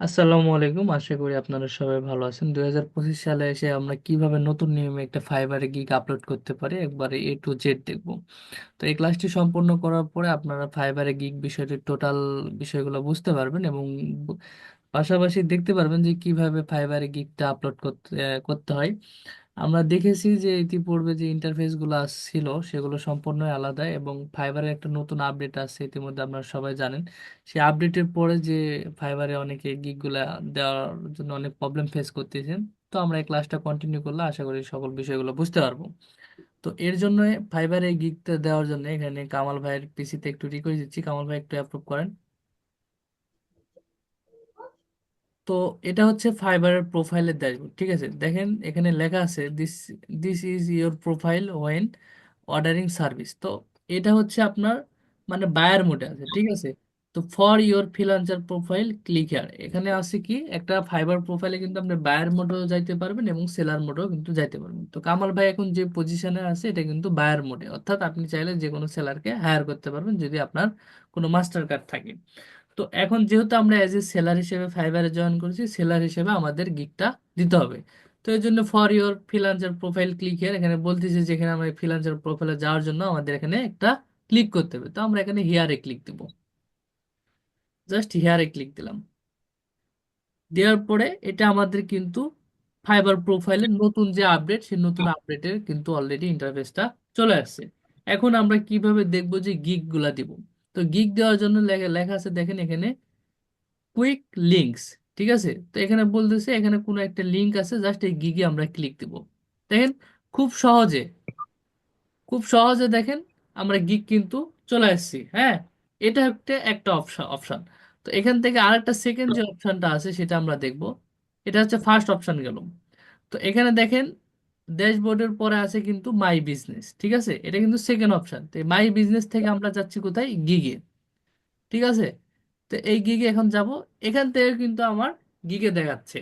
আসসালামু আলাইকুম, আশা করি আপনারা সবাই ভালো আছেন। 2025 সালে এসে আমরা কিভাবে নতুন নিয়মে একটা ফাইবারে গিগ আপলোড করতে পারি একবারে A to Z দেখব। তো এই ক্লাসটি সম্পূর্ণ করার পরে আপনারা ফাইবারে গিগ বিষয়টি টোটাল বিষয়গুলো বুঝতে পারবেন এবং বু- পাশাপাশি দেখতে পারবেন যে কিভাবে ফাইবারে গিগটা আপলোড করতে হয়। আমরা দেখেছি যে ইতিপূর্বে যে ইন্টারফেসগুলো ছিল সেগুলো সম্পূর্ণই আলাদা এবং ফাইবারের একটা নতুন আপডেট আছে, ইতিমধ্যে আপনারা সবাই জানেন। সেই আপডেটের পরে যে ফাইবারে অনেকে গিগগুলা দেওয়ার জন্য অনেক প্রবলেম ফেস করতেছেন। তো আমরা এই ক্লাসটা কন্টিনিউ করলে আশা করি সকল বিষয়গুলো বুঝতে পারবো। তো এর জন্য ফাইবারে গিগটা দেওয়ার জন্য এখানে কামাল ভাইয়ের পিসিতে একটু রিকোয়েস্ট দিচ্ছি, কামাল ভাই একটু অ্যাপ্রুভ করেন। তো এটা হচ্ছে ফাইবারের প্রোফাইলের ড্যাশবোর্ড, ঠিক আছে। দেখেন এখানে লেখা আছে this this is your profile when ordering service. তো এটা হচ্ছে আপনার মানে বায়ার মোডে আছে, ঠিক আছে। তো for your freelancer profile click here, এখানে আছে কি একটা ফাইবার প্রোফাইলে কিন্তু আপনি বায়ার মোডেও যাইতে পারবেন এবং সেলার মোডেও কিন্তু যাইতে পারবেন। তো কামাল ভাই এখন যে পজিশনে আছে এটা কিন্তু বায়ার মোডে, অর্থাৎ আপনি চাইলে যে কোনো সেলারকে হায়ার করতে পারবেন যদি আপনার কোনো মাস্টার কার্ড থাকে। তো এখন যেহেতু আমরা অ্যাজ এ সেলার হিসেবে ফাইবারে জয়েন করেছি, সেলার হিসেবে আমাদের গিগটা দিতে হবে। তো এই জন্য for your freelancer profile click here এখানে বলতেছে যে এখানে আমরা ফ্রিল্যান্সার প্রোফাইলে যাওয়ার জন্য আমাদের এখানে একটা ক্লিক করতে হবে। তো আমরা এখানে হিয়ারে ক্লিক দেবো, জাস্ট হিয়ারে ক্লিক দিলাম। দেওয়ার পরে এটা আমাদের কিন্তু ফাইবার প্রোফাইলের নতুন যে আপডেট, সেই নতুন আপডেটের কিন্তু অলরেডি ইন্টারফেসটা চলে আসছে। এখন আমরা কিভাবে দেখবো যে গিগ গুলা দিব। তো গিগ দেওয়ার জন্য লেখা লেখা আছে, দেখেন এখানে কুইক লিঙ্কস, ঠিক আছে। তো এখানে বলতেছে এখানে কোনো একটা লিঙ্ক আছে, জাস্ট এই গিগে আমরা ক্লিক দিব। দেখেন খুব সহজে, খুব সহজে দেখেন আমরা গিগ কিন্তু চলে আসছি। হ্যাঁ, এটা একটা একটা অপশন। তো এখান থেকে আরেকটা সেকেন্ড যে অপশনটা আছে সেটা আমরা দেখব। এটা হচ্ছে ফার্স্ট অপশন গেল। তো এখানে দেখেন ড্যাশবোর্ডের পরে আছে কিন্তু মাই বিজনেস, ঠিক আছে। এটা কিন্তু সেকেন্ড অপশন। তো মাই বিজনেস থেকে আমরা যাচ্ছি কোথায়, গিগে, ঠিক আছে। তো এই গিগে এখন যাব, এখান থেকে কিন্তু আমার গিগে দেখাচ্ছে।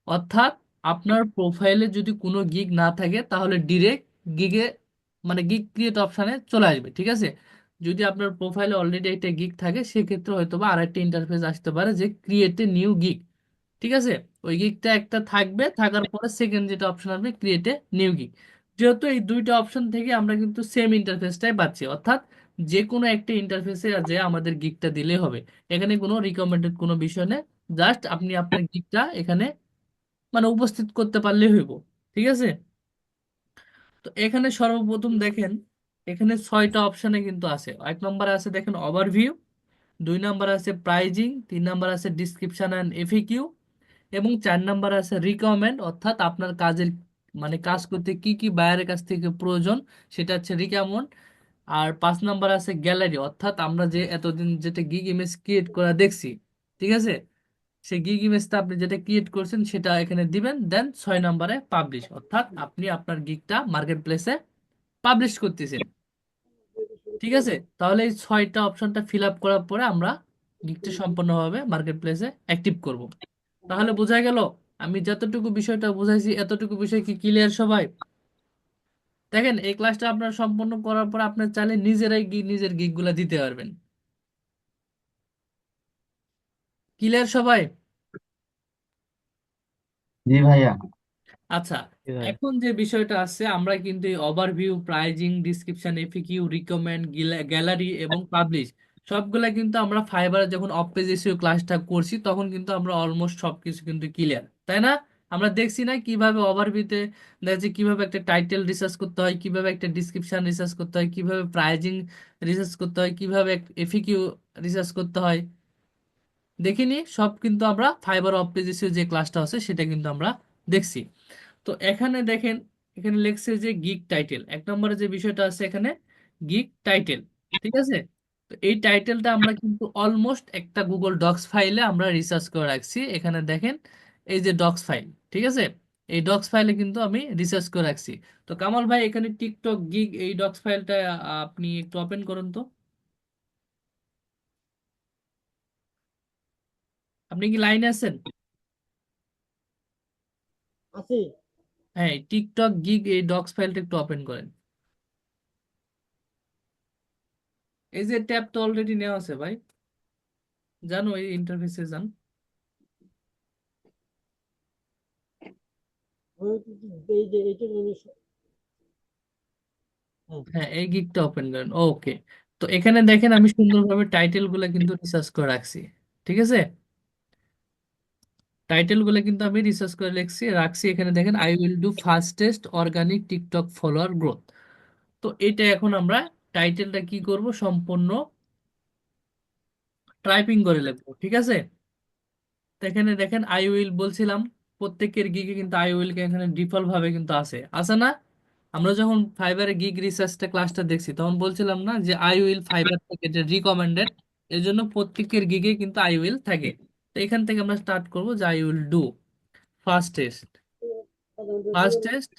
অর্থাৎ আপনার প্রোফাইলে যদি কোনো গিগ না থাকে তাহলে ডিরেক্ট গিগে মানে গিগ ক্রিয়েট অপশানে চলে আসবে, ঠিক আছে। যদি আপনার প্রোফাইলে অলরেডি একটা গিগ থাকে সেক্ষেত্রে হয়তো বা আরেকটা ইন্টারফেস আসতে পারে যে ক্রিয়েট এ নিউ গিগ, ঠিক আছে। ওই গিগটা একটা থাকবে, থাকার পরে সেকেন্ড যেটা অপশন আসবে ক্রিয়েট এ নিউ গিগ। যেহেতু এই দুইটা অপশন থেকে আমরা কিন্তু সেম ইন্টারফেসটাই পাচ্ছি, অর্থাৎ যে কোনো একটা ইন্টারফেসে যে আমাদের গিগটা দিলে হবে। এখানে কোনো রিকমেন্ডেড কোনো বিষয় নেই, জাস্ট আপনি আপনার গিগটা এখানে মানে উপস্থিত করতে পারলেই হইব, ঠিক আছে। তো এখানে সর্বপ্রথম দেখেন এখানে 6টা অপশনে কিন্তু আছে। এক নম্বরে আছে দেখেন ওভারভিউ, 2 নম্বরে আছে প্রাইজিং, 3 নম্বরে আছে ডিসক্রিপশন অ্যান্ড এফএকিউ, এবং 4 নম্বরে আছে রিকমেন্ড, অর্থাৎ আপনার কাজের মানে কাজ করতে কি কি বায়ারের কাছ থেকে প্রয়োজন সেটা হচ্ছে রিকমেন্ড। আর 5 নম্বর আছে গ্যালারি, অর্থাৎ আমরা যে এতদিন যেটা গিগ ইমেজ ক্রিয়েট করা দেখছি, ঠিক আছে, সেই গিগ ইমেজটা আপনি যেটা ক্রিয়েট করছেন সেটা এখানে দিবেন। দেন 6 নম্বরে পাবলিশ, অর্থাৎ আপনি আপনার গিগটা মার্কেট প্লেসে পাবলিশ করতেছেন, ঠিক আছে। তাহলে এই 6টা অপশনটা ফিল আপ করার পরে আমরা গিগটা সম্পূর্ণভাবে মার্কেট প্লেসে অ্যাক্টিভ করব। তাহলে বোঝা গেল, আমি যতটুকু বিষয়টা বুঝাইছি এতটুকু বিষয় কি ক্লিয়ার সবাই? দেখেন এই ক্লাসটা আপনার সম্পন্ন করার পর আপনার চাইলে নিজেরাই নিজের গিগগুলা দিতে পারবেন। ক্লিয়ার সবাই? জি ভাইয়া। আচ্ছা, জি ভাইয়া। এখন যে বিষয়টা আছে আমরা কিন্তু এই overview, pricing, description, FAQ, recommend, gallery এবং পাবলিশ সবগুলা কিন্তু আমরা ফাইবারে যখন অফ পেজ এসিও ক্লাসটা করছি তখন কিন্তু আমরা অলমোস্ট সবকিছু কিন্তু ক্লিয়ার, তাই না? আমরা দেখছি না কিভাবে ওভারভিউতে দেখা যাচ্ছে কিভাবে একটা টাইটেল রিসার্চ করতে হয়, কিভাবে একটা ডিসক্রিপশন রিসার্চ করতে হয়, কিভাবে প্রাইজিং রিসার্চ করতে হয়, কিভাবে এফিকিউ রিসার্চ করতে হয়, দেখিনি সব কিন্তু আমরা ফাইবার অফ পেজ এসিও যে ক্লাসটা আছে সেটা কিন্তু আমরা দেখছি। তো এখানে দেখেন এখানে লেখছে যে গিগ টাইটেল, এক নম্বরে যে বিষয়টা আছে এখানে গিগ টাইটেল, ঠিক আছে। তো এই টাইটেলটা আমরা কিন্তু অলমোস্ট একটা গুগল ডক্স ফাইলে আমরা রিসার্চ করে রাখছি। এখানে দেখেন এই যে ডক্স ফাইল, ঠিক আছে। এই ডক্স ফাইলে কিন্তু আমি রিসার্চ করে রাখছি। তো কামাল ভাই এখানে টিকটক গিগ এই ডক্স ফাইলটা আপনি একটু ওপেন করুন তো। আপনি কি লাইনে আছেন? আছি। হ্যাঁ, টিকটক গিগ এই ডক্স ফাইলটা একটু ওপেন করেন। এই যে ট্যাব তো অলরেডি নেওয়া আছে ভাই, জানো এই ইন্টারফেসে যান। এই যে এইটা হ্যাঁ। হ্যাঁ, এই গিকটা ওপেন করেন, ওকে। তো এখানে দেখেন আমি সুন্দরভাবে টাইটেল গুলা কিন্তু রিসার্চ করে রাখছি, ঠিক আছে। টাইটেল গুলো কিন্তু আমি রিসার্চ করে রাখছি। এখানে দেখেন I will do fastest organic TikTok follower growth. তো এটা এখন আমরা টাইটেলটা কি করব, সম্পূর্ণ টাইপিং করে লিখবো, ঠিক আছে। তো এখানে দেখেন আই উইল বলছিলাম, প্রত্যেকের গিগে কিন্তু আই উইল কে এখানে ডিফল্ট ভাবে কিন্তু আছে আছে না। আমরা যখন ফাইবারে গিগ রিসার্চটা ক্লাসটা দেখছি তখন বলছিলাম না যে আই উইল ফাইবার থেকে যে রিকমেন্ডেড, এর জন্য প্রত্যেকের গিগে কিন্তু আই উইল থাকে। তো এখান থেকে আমরা স্টার্ট করব যে I will do fastest fastest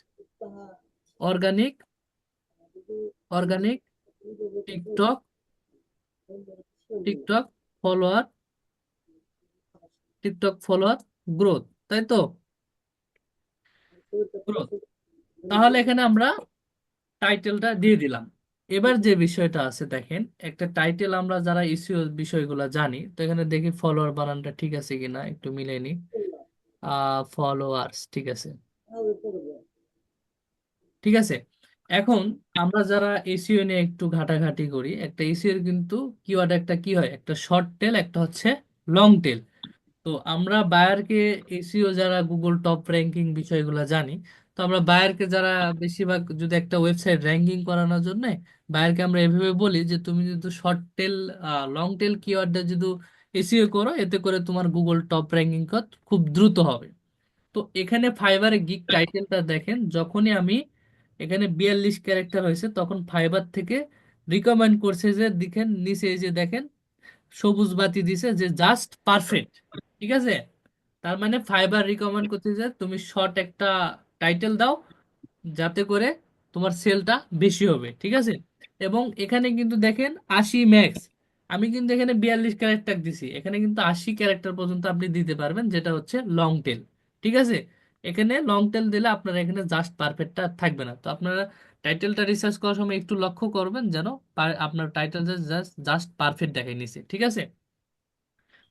organic organic TikTok TikTok follower TikTok follower growth, তাই তো, গ্রোথ। তাহলে এখানে আমরা টাইটেলটা দিয়ে দিলাম। এবার যে বিষয়টা আছে দেখেন, একটা টাইটেল আমরা যারা ইসিও বিষয়গুলো জানি, তো এখানে দেখি ফলোয়ার বানানটা ঠিক আছে কিনা, একটু মিলে নি। ফলোয়ার্স, ঠিক আছে, ঠিক আছে। এখন আমরা যারা এসইও নিয়ে একটু ঘাটাঘাটি করি, একটা এসইও কিন্তু কিওয়ার্ড একটা কি হয়, একটা শর্ট টেল, একটা হচ্ছে লং টেল। তো আমরা বায়ারকে, এসইও যারা গুগল টপ র্যাঙ্কিং বিষয়গুলো জানি, তো আমরা বায়ারকে যারা বেশিরভাগ যদি একটা ওয়েবসাইট র্যাঙ্কিং করানোর জন্য বায়ারকে আমরা এভাবে বলি যে তুমি যদি শর্ট টেল লং টেল কিওয়ার্ডটা যদি এসইও করো, এতে করে তোমার গুগল টপ র্যাঙ্কিং খুব দ্রুত হবে। তো এখানে ফাইবারে গিগ টাইটেলটা দেখেন, যখনই আমি এখানে 42 ক্যারেক্টার হয়েছে তখন ফাইবার থেকে রিকমেন্ড করছে যে দেখেন নিচে এই যে দেখেন সবুজ বাতি দিছে যে জাস্ট পারফেক্ট, ঠিক আছে। তার মানে ফাইবার রিকমেন্ড করছে যে তুমি শর্ট একটা টাইটেল দাও, যাতে করে তোমার সেলটা বেশি হবে, ঠিক আছে। এবং এখানে কিন্তু দেখেন 80 ম্যাক্স, আমি কিন্তু এখানে 42 ক্যারেক্টার দিছি, এখানে কিন্তু 80 ক্যারেক্টার পর্যন্ত আপনি দিতে পারবেন, যেটা হচ্ছে লং টেল, ঠিক আছে। এখানে লং টেল দিলে আপনার এখানে জাস্ট পারফেক্টটা থাকবে না। তো আপনারা টাইটেলটা রিসার্চ করার সময় একটু লক্ষ্য করবেন যেন আপনার টাইটেলটা জাস্ট জাস্ট পারফেক্ট দেখায় নিছে, ঠিক আছে।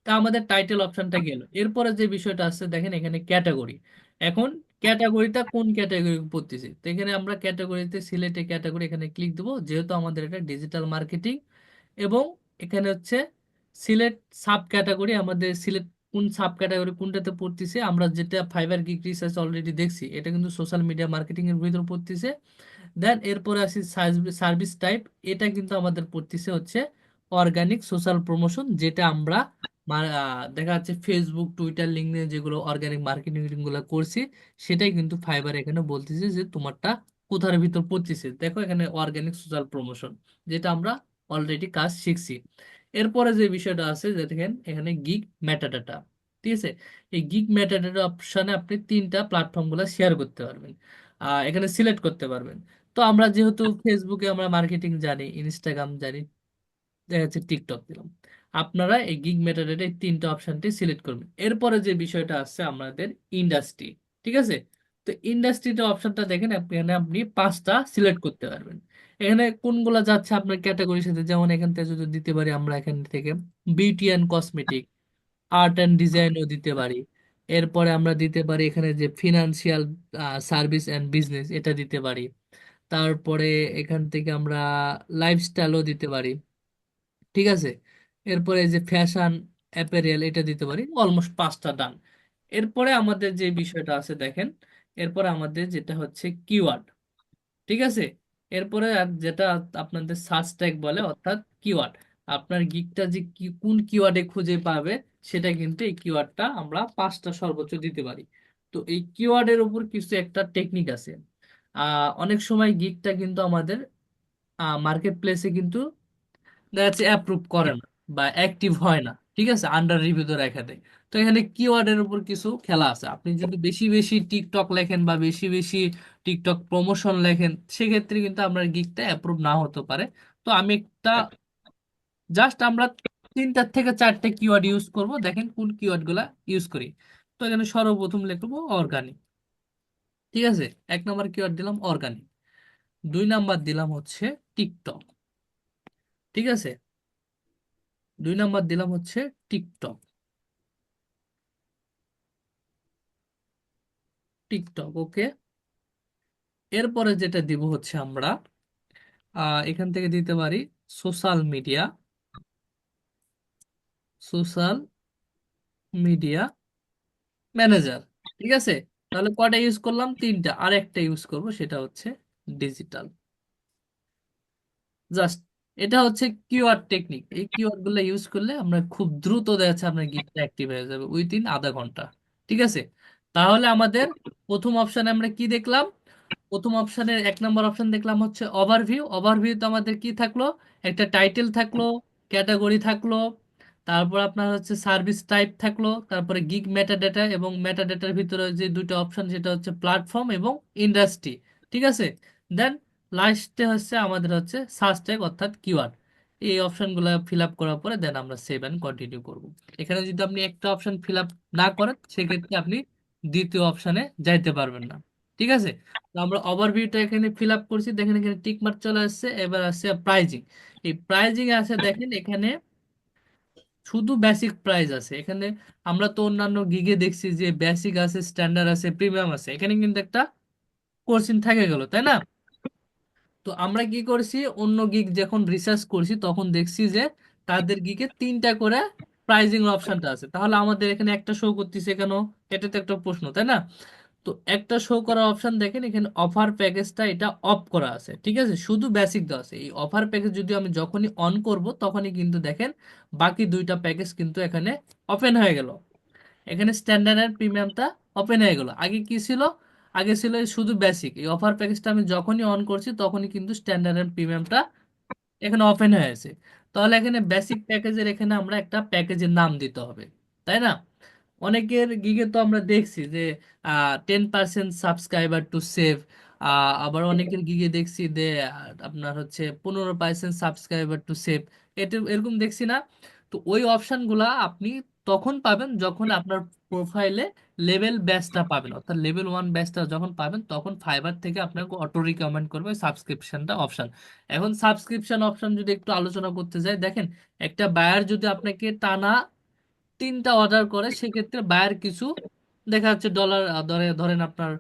তা আমাদের টাইটেল অপশনটা গেল। এরপরে যে বিষয়টা আছে দেখেন এখানে ক্যাটাগরি। এখন ক্যাটাগরিটা কোন ক্যাটাগরি পড়তেছে, তো এখানে আমরা ক্যাটাগরিতে সিলেক্ট ক্যাটাগরি এখানে ক্লিক দেবো, যেহেতু আমাদের এটা ডিজিটাল মার্কেটিং। এবং এখানে হচ্ছে সিলেক্ট সাব ক্যাটাগরি, আমাদের সিলেক্ট কোন সাব ক্যাটাগরি কোনটাতে পড়তেছে। আমরা যেটা ফাইবার গিগ রিসার্চ অলরেডি দেখছি, এটা কিন্তু সোশ্যাল মিডিয়া মার্কেটিং এর ভিতর পড়তেছে। দেন এরপরে আসি সার্ভিস টাইপ, এটা কিন্তু আমাদের পড়তেছে হচ্ছে অর্গানিক সোশ্যাল প্রমোশন, যেটা আমরা দেখা যাচ্ছে ফেসবুক টুইটার লিঙ্কডইন যেগুলো অর্গানিক মার্কেটিং গুলো করছি, সেটাই কিন্তু ফাইবার এখানে বলতেছে যে তোমারটা কোথার ভিতর পড়তেছে। দেখো এখানে অর্গানিক সোশ্যাল প্রমোশন, যেটা আমরা অলরেডি কাজ শিখছি। এরপরে যে বিষয়টা আছে যে দেখেন এখানে গিগ মেটাডাটা, ঠিক আছে। এই গিগ মেটাডাটা অপশনে আপনি তিনটা প্ল্যাটফর্ম গুলো শেয়ার করতে পারবেন, এখানে সিলেক্ট করতে পারবেন। তো আমরা যেহেতু ফেসবুকে আমরা মার্কেটিং জানি, ইনস্টাগ্রাম জানি, দেখা যাচ্ছে টিকটক দিলাম। আপনারা এই গিগ মেটাডাটা এই তিনটা অপশনটি সিলেক্ট করবেন। এরপরে যে বিষয়টা আছে আমাদের ইন্ডাস্ট্রি, ঠিক আছে। তো ইন্ডাস্ট্রিটা অপশনটা দেখেন, আপনি 5টা সিলেক্ট করতে পারবেন। এখানে কোনগুলা যাচ্ছে আপনার ক্যাটাগরির সাথে, যেমন এখান থেকে যদি দিতে পারি আমরা এখান থেকে beauty and cosmetic, art and ডিজাইনও দিতে পারি। এরপরে আমরা দিতে পারি এখানে যে ফিনান্সিয়াল সার্ভিস অ্যান্ড বিজনেস, এটা দিতে পারি। তারপরে এখান থেকে আমরা লাইফস্টাইলও দিতে পারি, ঠিক আছে। এরপরে এই যে ফ্যাশন অ্যাপারেল, এটা দিতে পারি। অলমোস্ট 5টা ডান। এরপরে আমাদের যে বিষয়টা আছে দেখেন, এরপরে আমাদের যেটা হচ্ছে কিওয়ার্ড, ঠিক আছে। এরপরে আর যেটা আপনাদের সার্চ ট্যাগ বলে, অর্থাৎ কিওয়ার্ড, আপনার গিকটা যে কি কোন কিওয়ার্ডে খুঁজে পাবে, সেটা কিন্তু এই কিওয়ার্ডটা আমরা 5টা সর্বোচ্চ দিতে পারি। তো এই কিওয়ার্ডের উপর কিছু একটা টেকনিক আছে। অনেক সময় গিকটা কিন্তু আমাদের মার্কেট প্লেসে কিন্তু দেখা যাচ্ছে অ্যাপ্রুভ করে না বা অ্যাক্টিভ হয় না, ঠিক আছে, আন্ডার রিভিউ রেখে দেয়। তো এখানে কিওয়ার্ডের উপর কিছু খেলা আছে। আপনি যদি বেশি বেশি টিকটক লেখেন বা বেশি বেশি টিকটক প্রমোশন লেখেন, সেক্ষেত্রে কিন্তু আপনার গিকটা অ্যাপ্রুভ না হতে পারে। তো আমি একটা জাস্ট আমরা 3 থেকে 4টে কিওয়ার্ড ইউজ করব, দেখেন কোন কিওয়ার্ড গুলা ইউজ করি। তো এখানে সর্বপ্রথম লিখবো অর্গানিক, ঠিক আছে। 1 নম্বর কিওয়ার্ড দিলাম অর্গানিক, 2 নাম্বার দিলাম হচ্ছে টিকটক, ঠিক আছে। 2 নাম্বার দিলাম হচ্ছে টিকটক, টিকটক, ওকে। এরপরে যেটা দিব হচ্ছে আমরা এখান থেকে দিতে পারি social media, social media manager. ঠিক আছে, তাহলে কটা ইউজ করলাম? তিনটা। আর একটা ইউজ করব, সেটা হচ্ছে ডিজিটাল। জাস্ট এটা হচ্ছে কিওয়ার্ড টেকনিক। এই কিওয়ার্ড গুলো ইউজ করলে আমরা খুব দ্রুত দেখা যাচ্ছে আপনার গিগটা অ্যাক্টিভ হয়ে যাবে উইদিন আধা ঘন্টা। ঠিক আছে, তাহলে আমাদের প্রথম অপশনে আমরা কি দেখলাম? প্রথম অপশনের 1 নম্বর অপশন দেখলাম হচ্ছে ওভারভিউ। ওভারভিউতে আমাদের কি থাকলো? একটা টাইটেল থাকলো, ক্যাটাগরি থাকলো, তারপর আপনার হচ্ছে সার্ভিস টাইপ থাকলো, তারপরে গিগ মেটাডাটা, এবং মেটাডাটার ভিতরে যে দুটো অপশন সেটা হচ্ছে প্ল্যাটফর্ম এবং ইন্ডাস্ট্রি। ঠিক আছে, দেন লাস্টে হচ্ছে আমাদের হচ্ছে সার্চ ট্যাগ অর্থাৎ কিওয়ার্ড। এই অপশনগুলো ফিল আপ করার পরে দেন আমরা সেভ অ্যান্ড কন্টিনিউ করব। এখানে যদি আপনি একটা অপশন ফিল আপ না করেন, সেক্ষেত্রে আপনি দ্বিতীয় অপশনে যাইতে পারবেন না। ঠিক আছে, তো আমরা ওভারভিউটা এখানে ফিল আপ করছি, দেখেন এখানে টিক মার্ক চলে আসছে। এবার আসছে প্রাইজিং। এই প্রাইজিং আছে, দেখেন এখানে শুধু বেসিক প্রাইস আছে এখানে। আমরা তো অন্যান্য গিগে দেখছি যে বেসিক আছে, স্ট্যান্ডার্ড আছে, প্রিমিয়াম আছে, এখানে কিন্তু একটা কোর্সিং থেকে গেল, তাই না? তো আমরা কি করছি, অন্য গিগ যখন রিসার্চ করছি তখন দেখছি যে তাদের গিগে তিনটা করে প্রাইজিং অপশনটা আছে, তাহলে আমাদের এখানে একটা শো করতেছে কেন? এটা তো একটা প্রশ্ন, তাই না? তো একটা শো করা অপশন দেখেন এখানে অফার প্যাকেজটা এটা অফ করা আছে। ঠিক আছে, শুধু বেসিক দেওয়া আছে। এই অফার প্যাকেজ যদি আমি যখনই অন করব তখনই কিন্তু দেখেন বাকি দুইটা প্যাকেজ কিন্তু এখানে ওপেন হয়ে গেল। এখানে স্ট্যান্ডার্ড আর প্রিমিয়ামটা ওপেন হয়ে গেল। আগে কি ছিল? আগে ছিল এই শুধু বেসিক। এই অফার প্যাকেজটা আমি যখনই অন করছি তখনই কিন্তু স্ট্যান্ডার্ড আর প্রিমিয়ামটা এখানে ওপেন হয়ে আছে। তাহলে এখানে বেসিক প্যাকেজের এখানে আমরা একটা প্যাকেজের নাম দিতে হবে, তাই না? অনেকের গিগে তো আমরা দেখছি যে 10% সাবস্ক্রাইবার টু সেভ। আবার অনেকের গিগে দেখছি যে আপনার হচ্ছে 15% সাবস্ক্রাইবার টু সেভ। এটা এরকম দেখছি না? তো ওই অপশনগুলা আপনি তখন পাবেন যখন আপনার প্রোফাইলে লেভেল ব্যাচটা পাবেন, অর্থাৎ লেভেল 1 ব্যাচটা যখন পাবেন তখন ফাইবার থেকে আপনাকে অটো রিকমেন্ড করবে সাবস্ক্রিপশনটা অপশন। এখন সাবস্ক্রিপশন অপশন যদি একটু আলোচনা করতে যাই, দেখেন একটা বায়ার যদি আপনাকে টানা তিনটা অর্ডার করে, সেক্ষেত্রে বায়ার কিছু দেখা যাচ্ছে ডলার ধরে ধরেন আপনার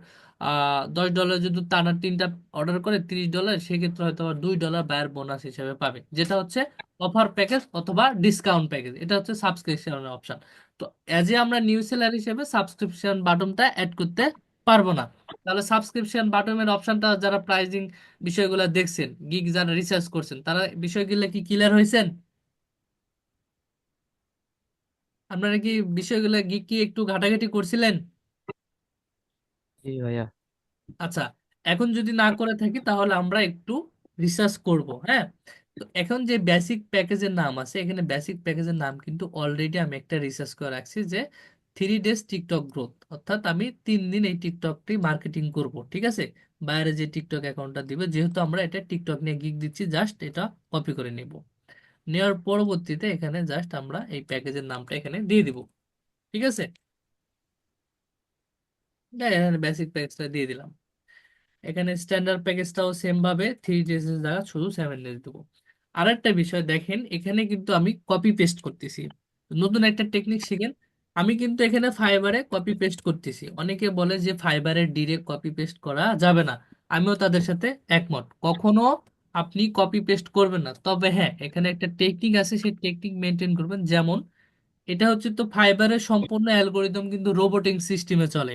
$10 যদি টানা তিনটা অর্ডার করে, $30, সেক্ষেত্রে হয়তো আবার $2 বায়ার বোনাস হিসেবে পাবে, যেটা হচ্ছে অফার প্যাকেজ অথবা ডিসকাউন্ট প্যাকেজ। এটা হচ্ছে সাবস্ক্রিপশনের অপশন। তো অ্যাজ এ আমরা নিউ সেলার হিসেবে সাবস্ক্রিপশন বাটনটা অ্যাড করতে পারবো না। তাহলে সাবস্ক্রিপশন বাটনের অপশনটা যারা প্রাইজিং বিষয়গুলো দেখছেন, গিগ যারা রিসার্চ করছেন, তারা বিষয়গুলো কি ক্লিয়ার হয়েছেন? আপনারা কি বিষয়গুলো কি একটু ঘাটাঘাটি করছিলেন? জি ভাইয়া। আচ্ছা, এখন যদি না করে থাকি তাহলে আমরা একটু রিসার্চ করব, হ্যাঁ। তো এখন যে বেসিক প্যাকেজের নাম আছে, এখানে বেসিক প্যাকেজের নাম কিন্তু অলরেডি আমি একটা রিসার্চ করে রাখছি যে 3 days টিকটক গ্রোথ, অর্থাৎ আমি 3 দিন এই টিকটকটি মার্কেটিং করব। ঠিক আছে, বাইরে যে টিকটক অ্যাকাউন্টটা দিবে, যেহেতু আমরা এটা টিকটক নিয়ে গিগ দিচ্ছি, জাস্ট এটা কপি করে নেব। নেওয়ার পরবর্তীতে এখানে জাস্ট আমরা এই প্যাকেজের নামটা এখানে দিয়ে দিব। ঠিক আছে, এখানে বেসিক প্যাকেজটা দিয়ে দিলাম। এখানে স্ট্যান্ডার্ড প্যাকেজটাও সেম ভাবে 3 days এর জায়গা শুধু 7 days দেবো। আরেকটা বিষয় দেখেন, এখানে কিন্তু আমি কপি পেস্ট করতেছি। নতুন একটা টেকনিক শিখেন। আমি কিন্তু এখানে ফাইবারে কপি পেস্ট করতেছি। অনেকে বলে যে ফাইবারে ডিরেক্ট কপি পেস্ট করা যাবে না। আমিও তাদের সাথে একমত। কখনো আপনি কপি পেস্ট করবেন না, তবে হ্যাঁ এখানে একটা টেকনিক আছে, সেই টেকনিক মেনটেন করবেন। যেমন এটা হচ্ছে তো ফাইবারের সম্পূর্ণ অ্যালগোরিদম কিন্তু রোবোটিক সিস্টেমে চলে।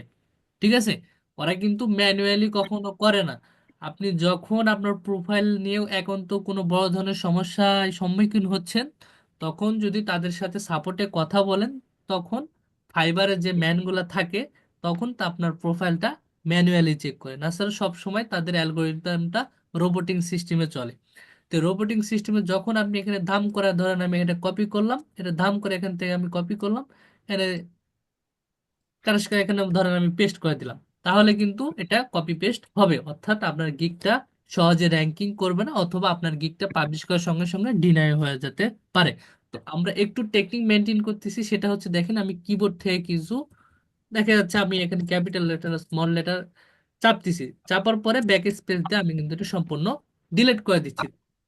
ঠিক আছে, ওরা কিন্তু ম্যানুয়ালি কখনো করে না। আপনি যখন আপনার প্রোফাইল নিয়েও একান্ত কোনো বড় ধরনের সমস্যায় সম্মুখীন হচ্ছেন, তখন যদি তাদের সাথে সাপোর্টে কথা বলেন, তখন ফাইবারের যে ম্যানগুলা থাকে, তখন তা আপনার প্রোফাইলটা ম্যানুয়ালি চেক করে না, স্যার সব সময় তাদের অ্যালগোরিদমটা রোবোটিক সিস্টেমে চলে। তো রোবোটিক সিস্টেমে যখন আপনি এখানে ধাম করে ধরেন আমি এটা কপি করলাম, এটা ধাম করে এখান থেকে আমি কপি করলাম, এখানে কারণ এখানে ধরেন আমি পেস্ট করে দিলাম, তাহলে কিন্তু এটা কপি পেস্ট হবে, অর্থাৎ আপনার গিগটা সহজে র্যাঙ্কিং করবে না, অথবা আপনার গিগটা পাবলিশ করার সঙ্গে সঙ্গে ডিনাই হয়ে যেতে পারে। তো আমরা একটু টেকনিক মেনটেন করতেছি, সেটা হচ্ছে দেখেন আমি কিবোর্ড থেকে কিছু দেখা যাচ্ছে আমি এখানে ক্যাপিটাল লেটার স্মল লেটার চাপতেছি, চাপার পরে ব্যাক স্পেস দিয়ে আমি কিন্তু এটা সম্পূর্ণ ডিলিট করে দিচ্ছি।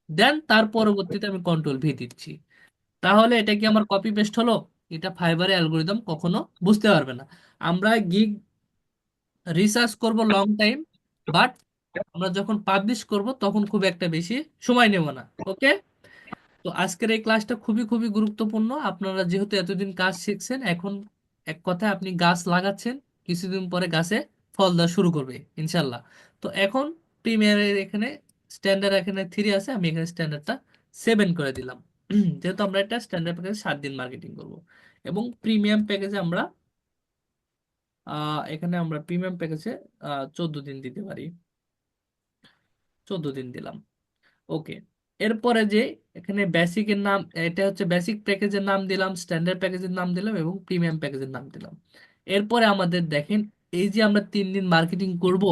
দেন তার পরবর্তীতে আমি কন্ট্রোল V দিচ্ছি। তাহলে এটা কি আমার কপি পেস্ট হলো? এটা ফাইবারের অ্যালগোরিদম কখনো বুঝতে পারবে না। আমরা গিগ রিসার্চ করব লং টাইম, বাট আমরা যখন পাবলিশ করব তখন খুব একটা বেশি সময় নেব না। ওকে। তো আজকের এই ক্লাসটা খুবই খুবই গুরুত্বপূর্ণ। আপনারা যেহেতু এতদিন কাজ শিখছেন, এখন এক কথায় আপনি গাছ লাগাচ্ছেন, কিছুদিন পরে গাছে ফল দেওয়া শুরু করবে ইনশাল্লাহ। তো এখন প্রিমিয়ারের এখানে স্ট্যান্ডার্ড এখানে 3 আছে, আমি এখানে স্ট্যান্ডার্ডটা 7 করে দিলাম। যেহেতু আমরা এটা স্ট্যান্ডার্ড প্যাকেজে 7 দিন মার্কেটিং করব, এবং প্রিমিয়াম প্যাকেজে আমরা এখানে আমরা প্রিমিয়াম প্যাকেজে 14 দিন দিতে পারি। 14 দিন দিলাম। ওকে। এরপরে যে এখানে বেসিকের নাম, এটা হচ্ছে বেসিক প্যাকেজের নাম দিলাম, স্ট্যান্ডার্ড প্যাকেজের নাম দিলাম এবং প্রিমিয়াম প্যাকেজের নাম দিলাম। এরপরে আমাদের দেখেন, এই যে আমরা 3 দিন মার্কেটিং করব,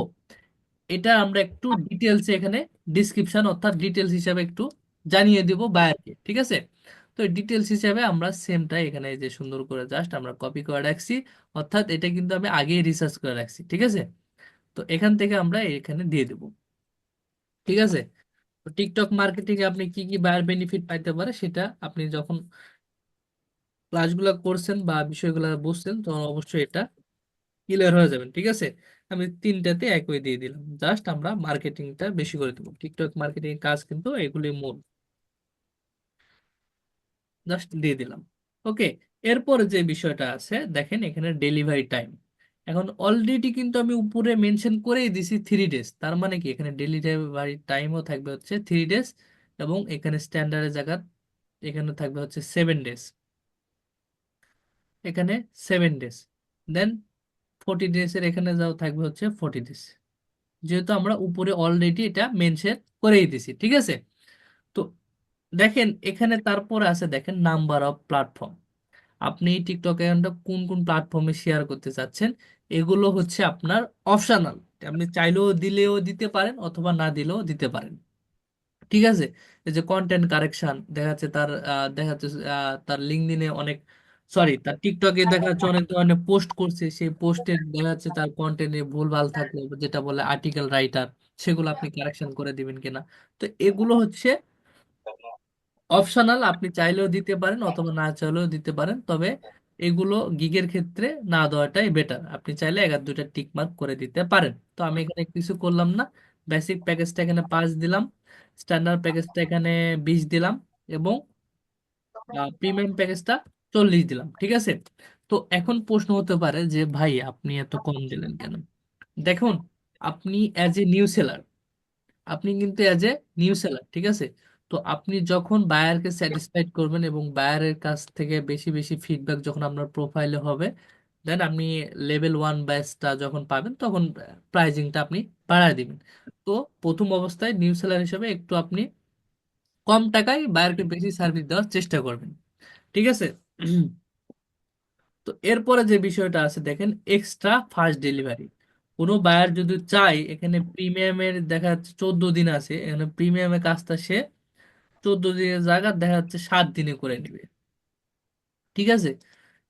এটা আমরা একটু ডিটেলসে এখানে ডিসক্রিপশন অর্থাৎ ডিটেলস হিসাবে একটু জানিয়ে দিব বায়ারকে, ঠিক আছে? তো ডিটেলস হিসাবে আমরা সেমটাই এখানে এই যে সুন্দর করে জাস্ট আমরা কপি করে রাখছি, অর্থাৎ এটা কিন্তু আমি আগেই রিসার্চ করে রাখছি, ঠিক আছে? তো এখান থেকে আমরা এখানে দিয়ে দেব, ঠিক আছে? তো টিকটক মার্কেটিং এ আপনি কি কি বায়ার বেনিফিট পাইতে পারে সেটা আপনি যখন ক্লাসগুলো করছেন বা বিষয়গুলো বুঝছেন তখন অবশ্যই এটা ক্লিয়ার হয়ে যাবেন, ঠিক আছে? আমি 3টাতে একই দিয়ে দিলাম, জাস্ট আমরা মার্কেটিংটা বেশি করে দেবো। টিকটক মার্কেটিং কাজ কিন্তু এগুলি মূল, জাস্ট দিয়ে দিলাম। ওকে। এরপর যে বিষয়টা আছে দেখেন এখানে ডেলিভারি টাইম। এখন অলরেডি কিন্তু আমি উপরে মেনশন করেই দিছি 3 ডেজ, তার মানে কি এখানে ডেলিভারি টাইমও থাকবে হচ্ছে 3 ডেজ, এবং এখানে স্ট্যান্ডার্ডের জায়গা এখানে থাকবে হচ্ছে 7 ডেজ, এখানে 7 ডেজ, দেন 40 ডেজ এর এখানে যাও থাকবে হচ্ছে 40 ডেজ, যেহেতু আমরা উপরে অলরেডি এটা মেনশন করেই দিছি, ঠিক আছে? তো দেখেন এখানে তারপরে আছে দেখেন নাম্বার অফ প্ল্যাটফর্ম। আপনি টিকটক অ্যাকাউন্টটা কোন কোন প্ল্যাটফর্মে শেয়ার করতে চাচ্ছেন, এগুলো হচ্ছে আপনার অপশনাল। আপনি চাইলেও দিলেও দিতে পারেন অথবা না দিলেও দিতে পারেন, ঠিক আছে? এই যে কন্টেন্ট কারেকশন দেখা যাচ্ছে তার দেখা যাচ্ছে তার লিঙ্কডইনে অনেক, সরি তার টিকটকে দেখা যাচ্ছে অনেক ধরনের পোস্ট করছে, সেই পোস্টে দেখা যাচ্ছে তার কন্টেন্টে ভুলভাল থাকলে যেটা বলে আর্টিকেল রাইটার, সেগুলো আপনি কারেকশন করে দিবেন কিনা। তো এগুলো হচ্ছে অপশনাল, আপনি চাইলেও দিতে পারেন অথবা না চাইলেও দিতে পারেন, তবে এগুলো গিগের ক্ষেত্রে না দেওয়াটাই বেটার। আপনি চাইলে 1-2টা টিক মার্ক করে দিতে পারেন। তো আমি এখানে কিছু করলাম না, বেসিক প্যাকেজটা এখানে 5 দিলাম, স্ট্যান্ডার্ড প্যাকেজটা এখানে 20 দিলাম, এবং প্রিমিয়াম প্যাকেজটা 40 দিলাম, ঠিক আছে? তো এখন প্রশ্ন হতে পারে যে ভাই আপনি এত কম দিলেন কেন? দেখুন, আপনি অ্যাজ এ নিউ সেলার, আপনি কিন্তু অ্যাজ এ নিউ সেলার, ঠিক আছে? তো আপনি যখন বায়ারকে স্যাটিসফাইড করবেন এবং বায়ারের কাছ থেকে বেশি বেশি ফিডব্যাক যখন আপনার প্রোফাইলে হবে, দেন আপনি লেভেল 1 ব্যাচটা যখন পাবেন তখন প্রাইজিংটা আপনি বাড়ায় দিবেন। তো প্রথম অবস্থায় নিউ সেলার হিসেবে একটু আপনি কম টাকায় বায়ারকে বেশি সার্ভিস দেওয়ার চেষ্টা করবেন, ঠিক আছে? তো এরপরে যে বিষয়টা আছে দেখেন এক্সট্রা ফাস্ট ডেলিভারি। কোনো বায়ার যদি চায়, এখানে প্রিমিয়ামের দেখা যাচ্ছে 14 দিন আছে, এখানে প্রিমিয়ামের কাজটা সে 14 দিনের জায়গা দেখা যাচ্ছে 7 দিনে করে নিবে, ঠিক আছে?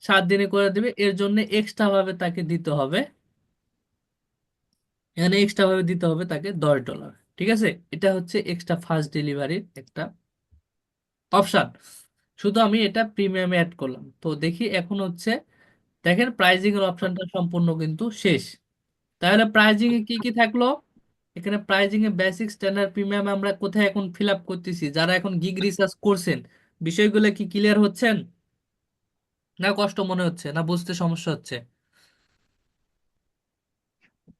7 দিনে করে দিবে, এর জন্য এক্সট্রা ভাবে তাকে দিতে হবে, এখানে এক্সট্রা ভাবে দিতে হবে তাকে $10, ঠিক আছে? এটা হচ্ছে এক্সট্রা ফাস্ট ডেলিভারির একটা অপশন। শুধু আমি এটা প্রিমিয়ামে অ্যাড করলাম। তো দেখি এখন হচ্ছে দেখেন প্রাইজিং এর অপশনটা সম্পূর্ণ কিন্তু শেষ। তাহলে প্রাইজিং এ কি কি থাকলো? এখানে প্রাইজিং এ বেসিক স্ট্যান্ডার্ড প্রিমিয়াম আমরা কোথায় এখন ফিল আপ করতেছি? যারা এখন গিগ রিসার্চ করছেন, বিষয়গুলো কি ক্লিয়ার হচ্ছেন, না কষ্ট মনে হচ্ছে, না বুঝতে সমস্যা হচ্ছে?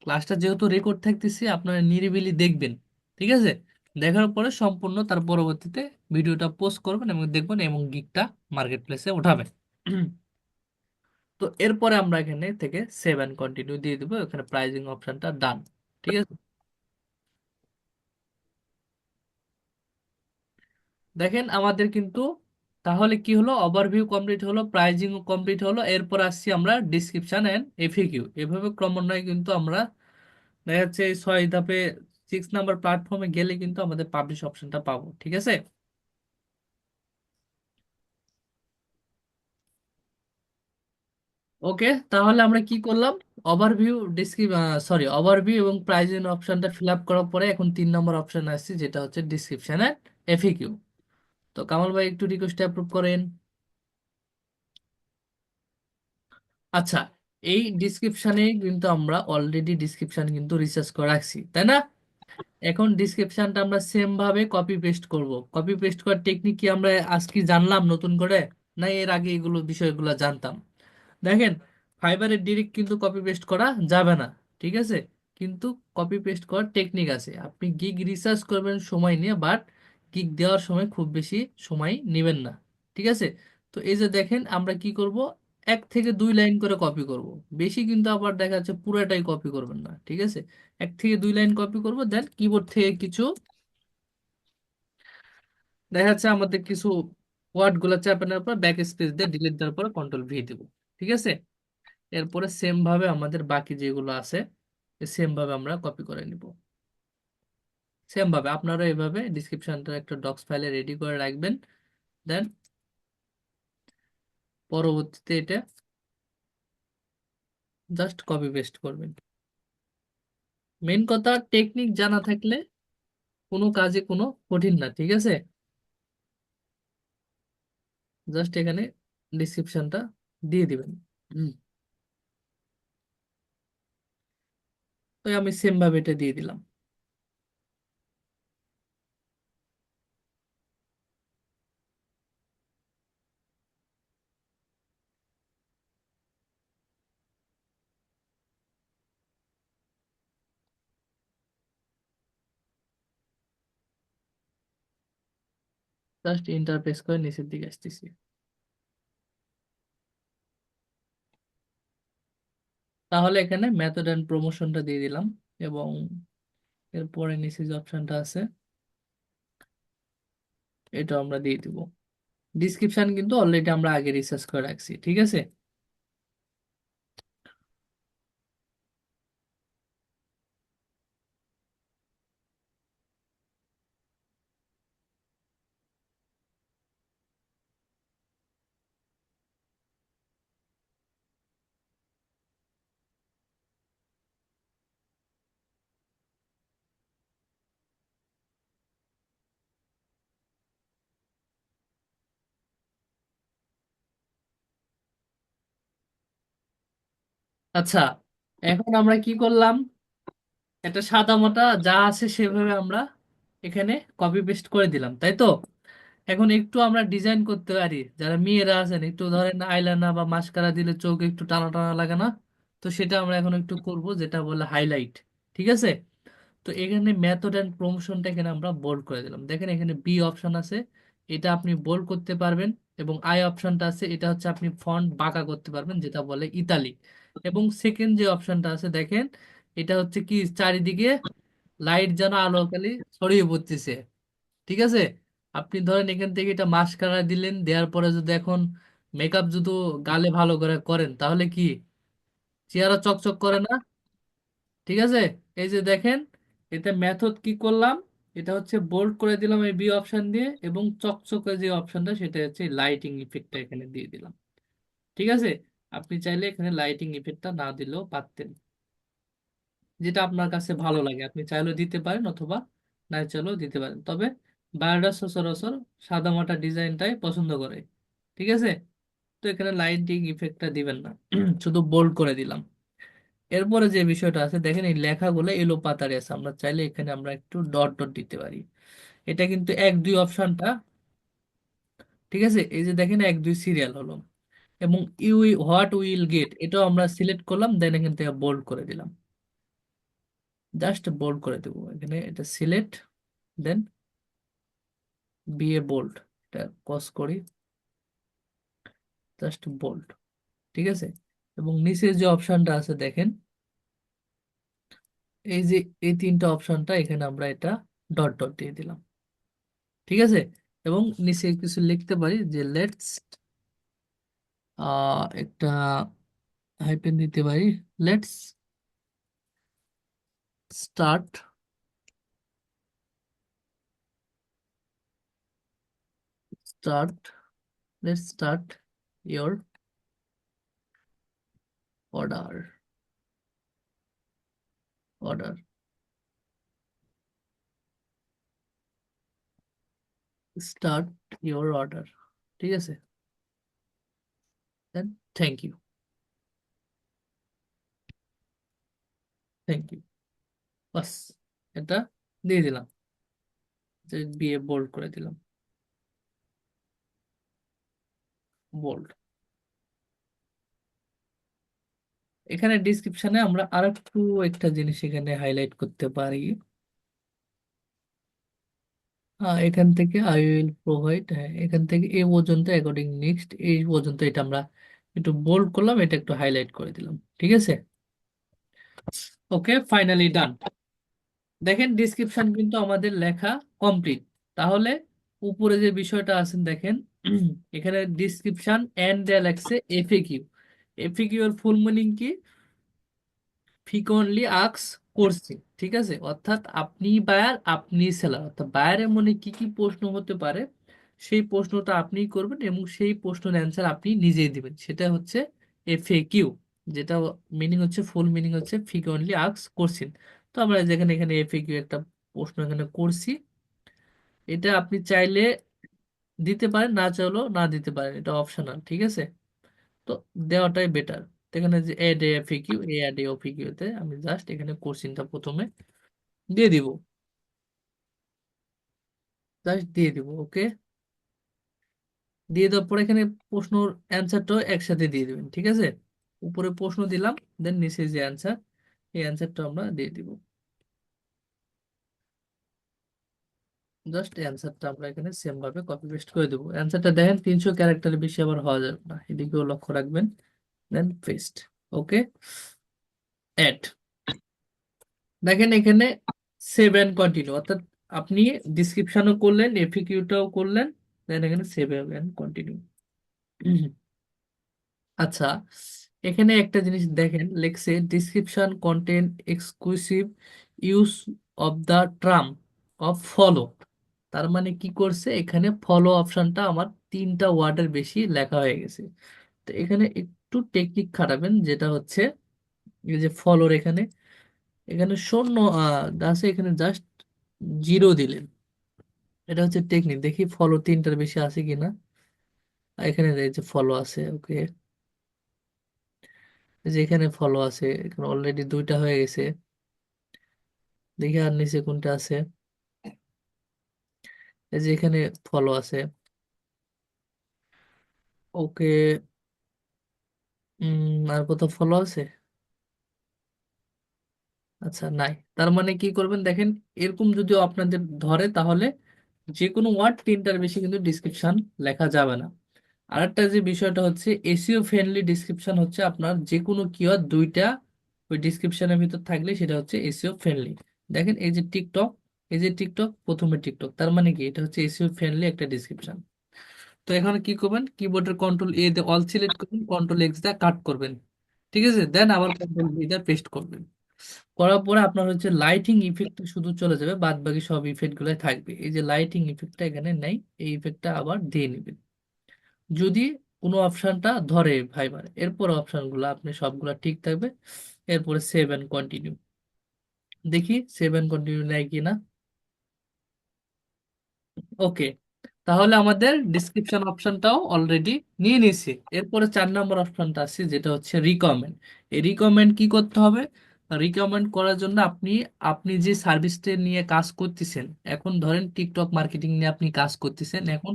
ক্লাসটা যেহেতু রেকর্ড থাকতেছি আপনারা নিরিবিলি দেখবেন, ঠিক আছে? দেখার পরে সম্পূর্ণ তার পরবর্তীতে ভিডিওটা পোস্ট করবেন এবং দেখবেন এবং গিগটা মার্কেট প্লেসে উঠাবেন। তো এরপরে আমরা এখানে থেকে 7 কন্টিনিউ দিয়ে দিব, এখানে প্রাইজিং অপশনটা ডান, ঠিক আছে? দেখেন আমাদের কিন্তু তাহলে কি হলো, ওভারভিউ কমপ্লিট হলো, প্রাইজিং কমপ্লিট হলো, এরপর আসছি আমরা ডিসক্রিপশন এন্ড এফএকিউ। এভাবে ক্রমান্বয়ে কিন্তু আমরা দেখা যাচ্ছে এই 6 ধাপে 6 নাম্বার প্ল্যাটফর্মে গেলে কিন্তু আমাদের পাবলিশ অপশনটা পাবো, ঠিক আছে? ওকে, তাহলে আমরা কি করলাম? ওভারভিউ ওভারভিউ এবং প্রাইজিং অপশনটা ফিল আপ করার পরে এখন 3 নম্বর অপশন আসছে, যেটা হচ্ছে ডিসক্রিপশন এন্ড এফএকিউ। তো কামাল ভাই একটু রিকোয়েস্ট অ্যাপ্রুভ করেন। আচ্ছা, এই ডিসক্রিপশনে কিন্তু আমরা অলরেডি ডিসক্রিপশন কিন্তু রিসার্চ করে রাখছি, তাই না? এখন ডিসক্রিপশনটা আমরা সেম ভাবে কপি পেস্ট করব। কপি পেস্ট করার টেকনিক কি আমরা আজকে জানলাম নতুন করে, না এর আগে এগুলো বিষয়গুলো জানতাম? দেখেন, ফাইবারের ডিরেক্ট কিন্তু কপি পেস্ট করা যাবে না, ঠিক আছে? কিন্তু কপি পেস্ট করার টেকনিক আছে। আপনি গিগ রিসার্চ করবেন সময় নিয়ে, বাট গিগ দেওয়ার সময় খুব বেশি সময় নেবেন না, ঠিক আছে? তো এই যে দেখেন আমরা কি করব, 1 থেকে 2 লাইন করে কপি করব। বেশি কিন্তু আবার দেখা যাচ্ছে পুরোটাই কপি করবেন না, ঠিক আছে? 1 থেকে 2 লাইন কপি করব, দেন কিবোর্ড থেকে কিছু দেখা যাচ্ছে আমাদের কিছু ওয়ার্ড গুলা চাপানোর পর ব্যাক স্পেস দিয়ে ডিলিট দেওয়ার পর কন্ট্রোল ভি দিব, ঠিক আছে? এরপরে সেম ভাবে আমাদের বাকি যেগুলো আছে সেম ভাবে আমরা কপি করে নিব। সেম ভাবে আপনারা এইভাবে ডিসক্রিপশনটা একটা ডক্স ফাইলে রেডি করে রাখবেন, দেন পরবর্তীতে এটা জাস্ট কপি পেস্ট করবেন। মেন কথা, টেকনিক জানা থাকলে কোনো কাজে কোনো কঠিন না, ঠিক আছে? জাস্ট এখানে ডিসক্রিপশনটা দিয়ে দিবেন। হুম, ওই আমি সেম ভাবে এটা দিয়ে দিলাম। জাস্ট ইন্টারপ্রেস করে নিচের দিকে আসতেছি। তাহলে এখানে মেথড এন্ড প্রমোশনটা দিয়ে দিলাম, এবং এরপরে নিচে যে অপশনটা আছে এটা আমরা দিয়ে দিব। ডিসক্রিপশন কিন্তু অলরেডি আমরা আগে রিসার্চ করে রাখছি, ঠিক আছে? আচ্ছা, এখন আমরা কি করলাম, একটা সাদা মাটা যা আছে সেভাবে আমরা এখানে কপি পেস্ট করে দিলাম, তাই তো? এখন একটু আমরা ডিজাইন করতে পারি, যারা মেয়েরা আছেন একটু ধরেন আইলাইনার বা মাস্কারা দিলে চোখ একটু টানা টানা লাগে না? তো সেটা আমরা এখন একটু করব, যেটা বলে হাইলাইট, ঠিক আছে? তো এখানে মেথড এন্ড প্রমোশনটা এখানে আমরা বোল্ড করে দিলাম। দেখেন এখানে বি অপশন আছে, এটা আপনি বোল্ড করতে পারবেন। এবং আই অপশনটা আছে, এটা হচ্ছে আপনি ফন্ট বাঁকা করতে পারবেন, যেটা বলে ইতালিক। এবং সেকেন্ড যে অপশনটা আছে দেখেন, এটা হচ্ছে কি চারিদিকে লাইট যেন আলো খালি ছড়িয়ে পড়তেছে, ঠিক আছে? আপনি ধরেন এখান থেকে এটা মাস্কারা দিলেন, দেওয়ার পরে যদি এখন মেকআপ যদি গালে ভালো করে করেন তাহলে কি চেহারা চকচক করে না? ঠিক আছে? এই যে দেখেন, এতে মেথড কি করলাম, এটা হচ্ছে বোল্ড করে দিলাম এই বি অপশন দিয়ে, এবং চকচকে যে অপশনটা সেটা হচ্ছে লাইটিং ইফেক্টটা এখানে দিয়ে দিলাম, ঠিক আছে? আপনি চাইলে এখানে লাইটিং ইফেক্টটা না দিলেও পারতেন, যেটা আপনার কাছে ভালো লাগে আপনি চাইলেও দিতে পারেন, অথবা না চাইলেও দিতে পারেন। তবে বায়োডা সচরাচর সাদামাটা ডিজাইনটাই পছন্দ করে, ঠিক আছে? তো এখানে লাইটিং ইফেক্টটা দিবেন না, শুধু বোল্ড করে দিলাম। এরপরে যে বিষয়টা আছে দেখেন, এই লেখাগুলো এলো পাতারে আছে, আমরা চাইলে এখানে আমরা একটু ডট ডট দিতে পারি। এটা কিন্তু 1 2 অপশনটা, ঠিক আছে? এই যে দেখেন 1 2 সিরিয়াল হলো। এবং ইউ হোয়াট উইল গেট এটাও আমরা সিলেক্ট করলাম, দেন এখান থেকে বোল্ড করে দিলাম। জাস্ট বোল্ড করে দেবো এখানে, এটা সিলেক্ট, দেন বিএ বোল্ড, এটা কস করি, জাস্ট বোল্ড, ঠিক আছে? এবং নিচে যে অপশনটা আছে দেখেন, এই যে এই 3টা অপশনটা এখানে আমরা এটা ডট ডট দিয়ে দিলাম, ঠিক আছে? এবং নিচে কিছু লিখতে পারি যে লেটস একটা হাইপেন দিতে পারি, let's start start let's start your order order start your order, ঠিক আছে? Then thank you. Thank you. বাস, এটা দিয়ে দিলাম, যে বিয়ে বোল্ড করে দিলাম, বোল্ড। এখানে ডিসক্রিপশনে আমরা আরেকটু একটা জিনিস এখানে হাইলাইট করতে পারি। এখান থেকে আই উইল প্রোভাইড, হ্যাঁ এখান থেকে এ পর্যন্ত অ্যাকর্ডিং নেক্সট এই পর্যন্ত এটা আমরা একটু বোল্ড করলাম, এটা একটু হাইলাইট করে দিলাম, ঠিক আছে। ওকে, ফাইনালি ডান। দেখেন ডিসক্রিপশন কিন্তু আমাদের লেখা কমপ্লিট। তাহলে উপরে যে বিষয়টা আছেন দেখেন, এখানে ডিসক্রিপশন এন্ড দেয়া লাগছে এফএকিউ। এফএকিউ এর ফুল মিনিং কি? ফ্রিকোয়েন্টলি আস্ক করছি, ঠিক আছে। অর্থাৎ আপনি বায়ার, আপনি সেলার, অর্থাৎ বায়ারের মনে কি কি প্রশ্ন হতে পারে সেই প্রশ্নটা আপনিই করবেন এবং সেই প্রশ্নের অ্যান্সার আপনি নিজেই দিবেন, সেটা হচ্ছে এফএকিউ। যেটা মিনিং হচ্ছে, ফুল মিনিং হচ্ছে ফ্রিকোয়েন্টলি আস্ক কোশ্চেন। তো আমরা যেখানে এখানে এফএকিউ একটা প্রশ্ন এখানে করছি, এটা আপনি চাইলে দিতে পারেন, না চাইলেও না দিতে পারেন, এটা অপশনাল, ঠিক আছে। তো দেওয়াটাই বেটার। এখানে যে এড এফিকিউ, এই অ্যাড এফিকিউ তে আমি জাস্ট এখানে কোশ্চিনটা প্রথমে দিয়ে দিব, জাস্ট দিয়ে দিব। ওকে, দিয়ে দেওয়ার পরে এখানে প্রশ্নর অ্যান্সারটাও একসাথে দিয়ে দিবেন, ঠিক আছে। উপরে প্রশ্ন দিলাম, দেন নিচে যে অ্যান্সার, এই অ্যান্সারটা আমরা দিয়ে দিব। জাস্ট অ্যান্সারটা আমরা এখানে সেম ভাবে কপি পেস্ট করে দেবো। অ্যান্সারটা দেখেন 300 ক্যারেক্টারের বেশি আবার হওয়া যাবে না, এদিকেও লক্ষ্য রাখবেন। দেন পেস্ট। ওকে, অ্যাড। দেখেন এখানে সেভ এন্ড কন্টিনিউ, অর্থাৎ আপনি ডিসক্রিপশনও করলেন, এফিকিউটাও করলেন, দেন এখানে সেভ এন্ড কন্টিনিউ। আচ্ছা, এখানে একটা জিনিস দেখেন লেখছে description content exclusive use of the term of follow. তার মানে কি করছে, এখানে ফলো অপশনটা আমার 3টা ওয়ার্ডের বেশি লেখা হয়ে গেছে। তো এখানে একটু টেকনিক খাটাবেন, যেটা হচ্ছে এই যে ফলোর এখানে, এখানে শূন্য আছে, এখানে জাস্ট জিরো দিলেন। এটা হচ্ছে টেকনিক। দেখি ফলো 3টার বেশি আছে কিনা। এখানে এই যে ফলো আছে, ওকে, এই যে এখানে ফলো আছে, এখানে অলরেডি 2টা হয়ে গেছে। দেখি আর নিচে কোনটা আছে। এই যে এখানে ফলো আছে, ওকে। আর কোথাও ফলো আছে? আচ্ছা, নাই। তার মানে কি করবেন দেখেন, এরকম যদি আপনাদের ধরে তাহলে যে কোনো ওয়ার্ড 3টার বেশি কিন্তু ডিসক্রিপশন লেখা যাবে না। আরেকটা যে বিষয়টা হচ্ছে এসইও ফ্রেন্ডলি ডিসক্রিপশন, হচ্ছে আপনার যে কোনো কিওয়ার্ড 2টা ওই ডিসক্রিপশনের ভিতর থাকলে সেটা হচ্ছে এসইও ফ্রেন্ডলি। দেখেন এই যে টিকটক, এই যে টিকটক, প্রথমে টিকটক, তার মানে কি এটা হচ্ছে এসইও ফ্রেন্ডলি একটা ডিসক্রিপশন। তো এখানে কি করবেন, কিবোর্ডের কন্ট্রোল এ দিয়ে অল সিলেক্ট করবেন, কন্ট্রোল এক্স দিয়ে কাট করবেন, ঠিক আছে। দেন আবার কন্ট্রোল ভি দিয়ে পেস্ট করবেন। করার পরে আপনার হচ্ছে লাইটিং ইফেক্ট শুধু চলে যাবে, বাদ বাকি সব ইফেক্ট গুলাই থাকবে। এই যে লাইটিং ইফেক্টটা এখানে নেই, এই ইফেক্টটা আবার দিয়ে নেবেন যদি কোনো অপশনটা ধরে ফাইবার। এরপর অপশনগুলো আপনি সবগুলা ঠিক থাকবে। এরপরে সেভ এন্ড কন্টিনিউ, দেখি সেভ এন্ড কন্টিনিউ নেয় কিনা। ওকে, তাহলে আমাদের ডিসক্রিপশন অপশনটাও অলরেডি নিয়ে নিয়েছি। এরপরে 4 নম্বর অপশনটা আছে, যেটা হচ্ছে রিকমেন্ড। এই রিকমেন্ড কি করতে হবে? রিকমেন্ড করার জন্য আপনি আপনি যে সার্ভিসটা নিয়ে কাজ করতেছেন, এখন ধরেন টিকটক মার্কেটিং নিয়ে আপনি কাজ করতেছেন, এখন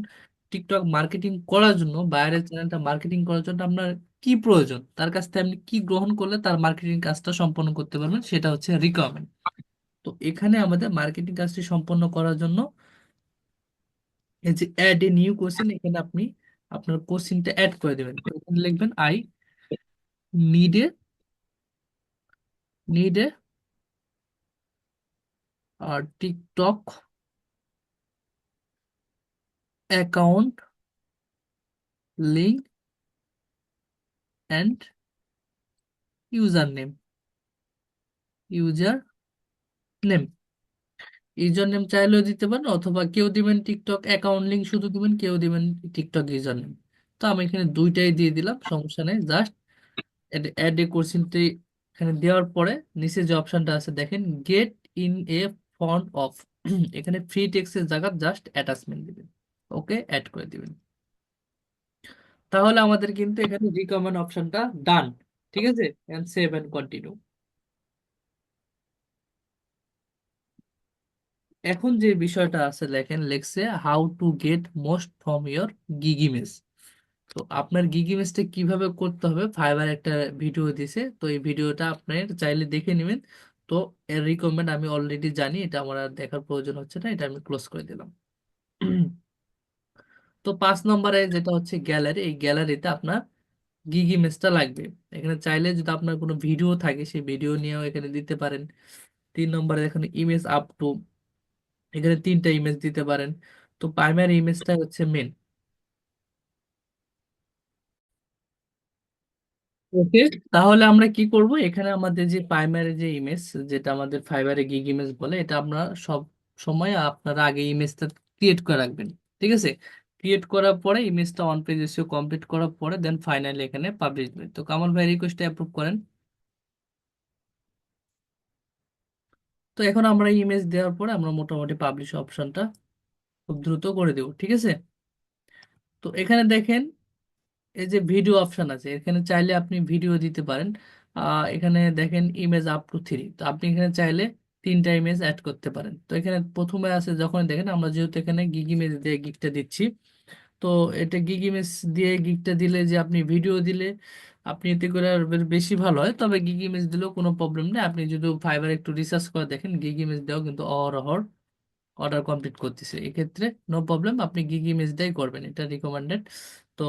টিকটক মার্কেটিং করার জন্য, বাইরের চ্যানেলটা মার্কেটিং করার জন্য আপনার কি প্রয়োজন, তার কাছ থেকে আপনি কি গ্রহণ করলে তার মার্কেটিং কাজটা সম্পন্ন করতে পারবেন, সেটা হচ্ছে রিকমেন্ড। তো এখানে আমাদের মার্কেটিং কাজটি সম্পন্ন করার জন্য এই যে অ্যাড এ নিউ কোশ্চেন, এখানে আপনি আপনার কোশ্চেনটা অ্যাড করে দেবেন। তো এখানে লিখবেন I need a need a TikTok account link and user name, user name. User name চাইলেও দিতে পারেন, অথবা কেউ দিবেন টিকটক অ্যাকাউন্ট লিঙ্ক শুধু দিবেন, কেউ দিবেন টিকটক ইউজার নেম। তো আমি এখানে দুইটাই দিয়ে দিলাম, সমস্যা নেই। জাস্ট অ্যাড এ কোশ্চেনটি এখানে দেওয়ার পরে নিচে যে অপশনটা আছে দেখেন, get in a font of, এখানে ফ্রি টেক্সটের জায়গা জাস্ট অ্যাটাচমেন্ট দিবেন। ওকে, অ্যাড করে দিবেন। তাহলে আমাদের কিন্তু এখানে রিকমেন্ড অপশনটা ডান, ঠিক আছে। And save and continue. এখন যে বিষয়টা আছে দেখেন লেখছে how to get most from your gig image. তো আপনার গিগ ইমেজটা কিভাবে করতে হবে ফাইবার একটা ভিডিও দিছে, তো এই ভিডিওটা আপনার চাইলে দেখে নেবেন। তো এর রিকমেন্ড আমি অলরেডি জানি, এটা আমার আর দেখার প্রয়োজন হচ্ছে না, এটা আমি ক্লোজ করে দিলাম। তো 5 নম্বরে যেটা হচ্ছে গ্যালারি, এই গ্যালারিতে আপনার গিগ ইমেজটা লাগবে। এখানে চাইলে যদি আপনার কোনো ভিডিও থাকে সেই ভিডিও নিয়েও এখানে দিতে পারেন। 3 নম্বরে এখানে ইমেজ আপ টু, এখানে 3টা ইমেজ দিতে পারেন। তো প্রাইমারি ইমেজটা হচ্ছে মেন। ওকে, তাহলে আমরা কি করব, এখানে আমাদের যে প্রাইমারি যে ইমেজ, যেটা আমাদের ফাইবারে গিগ ইমেজ বলে, এটা আমরা সব সময় আপনারা আগে ইমেজটা ক্রিয়েট করে রাখবেন। ঠিক আছে, ক্রিয়েট করার পরে ইমেজটা অন পেজ এসে কমপ্লিট করার পরে দেন ফাইনালি এখানে পাবলিশ দিবেন। তো কামাল ভাই রিকোয়েস্টটা অ্যাপ্রুভ করেন। তো এখন আমরা ইমেজ দেওয়ার পরে আমরা মোটামুটি পাবলিশ অপশনটা খুব দ্রুত করে দেব। ঠিক আছে, তো এখানে দেখেন এই যে ভিডিও অপশন আছে, এখানে চাইলে আপনি ভিডিও দিতে পারেন। এখানে দেখেন ইমেজ আপ টু 3, তো আপনি এখানে চাইলে 3টা ইমেজ অ্যাড করতে পারেন। তো এখানে প্রথমে আছে যখন দেখেন আমরা যেহেতু এখানে গিগ ইমেজ দিয়ে গিগটা দিচ্ছি, তো এটা গিগ ইমেজ দিয়ে গিগটা দিলে যে আপনি ভিডিও দিলে আপনি এতে করে আর বেশি ভালো হয়, তবে গিগ ইমেজ দিলেও কোনো প্রবলেম নেই। আপনি যদি ফাইবার একটু রিসার্চ করে দেখেন গিগ ইমেজ দেওয়া কিন্তু অহরহ অর্ডার কমপ্লিট করতেছে, এক্ষেত্রে নো প্রবলেম, আপনি গিগ ইমেজ দিয়ে করবেন, এটা রিকমেন্ডেড। তো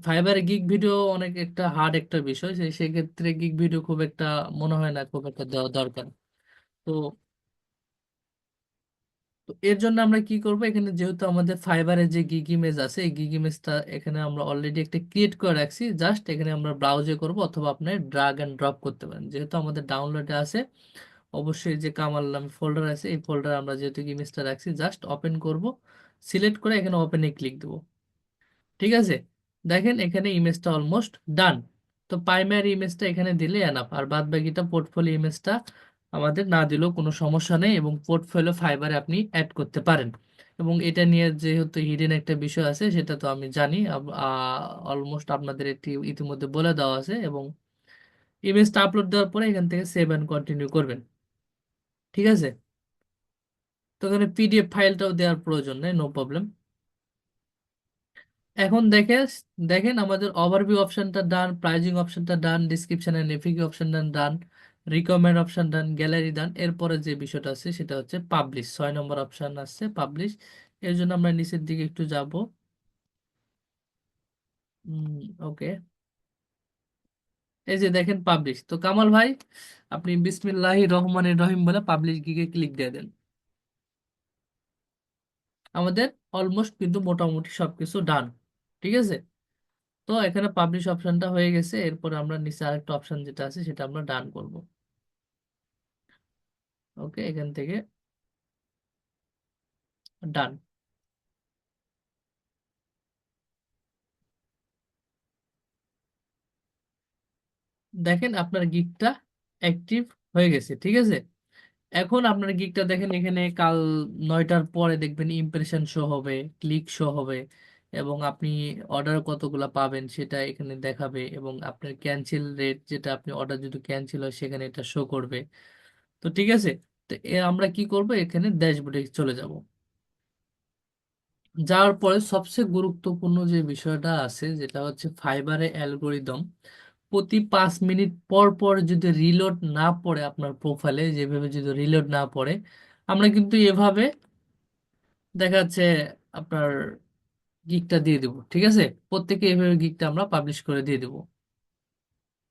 ফাইবারে গিগ ভিডিও অনেক একটা হার্ড একটা বিষয়, সেক্ষেত্রে গিগ ভিডিও খুব একটা মনে হয় না খুব একটা দেওয়া দরকার। তো তো এর জন্য আমরা কি করব, এখানে যেহেতু আমাদের ফাইবারে যে গিগ ইমেজ আছে এই গিগ ইমেজটা এখানে আমরা অলরেডি একটা ক্রিয়েট করে রাখছি, জাস্ট এখানে আমরা ব্রাউজে করব অথবা আপনি ড্রাগ এন্ড ড্রপ করতে পারেন। যেহেতু আমাদের ডাউনলোডে আছে, অবশ্যই যে কামাল নামে ফোল্ডার আছে এই ফোল্ডারে আমরা যেহেতু ইমেজটা রাখছি জাস্ট ওপেন করব, সিলেক্ট করে এখানে ওপেনে ক্লিক দেবো। ঠিক আছে, দেখেন এখানে ইমেজটা অলমোস্ট ডান। তো প্রাইমারি ইমেজটা এখানে দিলে এনাফ, আর বাদ বাকিটা পোর্টফোলিও ইমেজটা আমাদের না দিলেও কোনো সমস্যা নেই, এবং পোর্টফোলিও ফাইবারে আপনি অ্যাড করতে পারেন। এবং এটা নিয়ে যেহেতু হিডেন একটা বিষয় আছে সেটা তো আমি জানি, অলমোস্ট আপনাদের এটি ইতিমধ্যে বলে দেওয়া আছে। এবং ইমেজটা আপলোড দেওয়ার পরে এখান থেকে সেভ অ্যান্ড কন্টিনিউ করবেন। ঠিক আছে, তো এখানে পিডিএফ ফাইলটাও দেওয়ার প্রয়োজন নেই, নো প্রবলেম। এখন দেখেন আমাদের ওভারভিউ অপশনটা ডান, প্রাইজিং অপশনটা ডান, ডিসক্রিপশন এন্ড এফিকিউ অপশনটা ডান, রিকমেন্ড অপশন ডান, গ্যালারি ডান। এরপরে যে বিষয়টা আছে সেটা হচ্ছে পাবলিশ, 6 নম্বর অপশন আছে পাবলিশ। এর জন্য আমরা নিচের দিকে একটু যাব। ওকে, এই যে দেখেন পাবলিশ। তো কামাল ভাই আপনি বিসমিল্লাহির রহমানির রহিম বলে পাবলিশ গিগে ক্লিক দিয়ে দেন। আমাদের অলমোস্ট কিন্তু মোটামুটি সবকিছু ডান। ঠিক আছে, তো এখানে পাবলিশ অপশনটা হয়ে গেছে, এরপর আমরা নিচে আরেকটা অপশন যেটা আছে সেটা আমরা ডান করব। ওকে, এখান থেকে ডান। দেখেন আপনার গিগটা অ্যাক্টিভ হয়ে গেছে। ঠিক আছে, এখন আপনার গিগটা দেখেন এখানে কাল 9টার পরে দেখবেন ইমপ্রেশন শো হবে, ক্লিক শো হবে, এবং আপনি অর্ডার কতগুলা পাবেন সেটা এখানে দেখাবে, এবং আপনার ক্যান্সেল রেট, যেটা আপনি অর্ডার যদি ক্যান্সেল হয় সেখানে এটা শো করবে। তো ঠিক আছে, তো আমরা কি করব, এখানে ড্যাশবোর্ডে চলে যাব। যাওয়ার পরে সবচেয়ে গুরুত্বপূর্ণ যে বিষয়টা আছে যেটা হচ্ছে ফাইবারে অ্যালগোরিদম প্রতি 5 মিনিট পর পর যদি রিলোড না পড়ে আপনার প্রোফাইলে, যেভাবে যদি রিলোড না পড়ে, আমরা কিন্তু এভাবে দেখা যাচ্ছে আপনার গিগটা দিয়ে দেবো। ঠিক আছে, প্রত্যেকে এভাবে গিগটা আমরা পাবলিশ করে দিয়ে দেবো।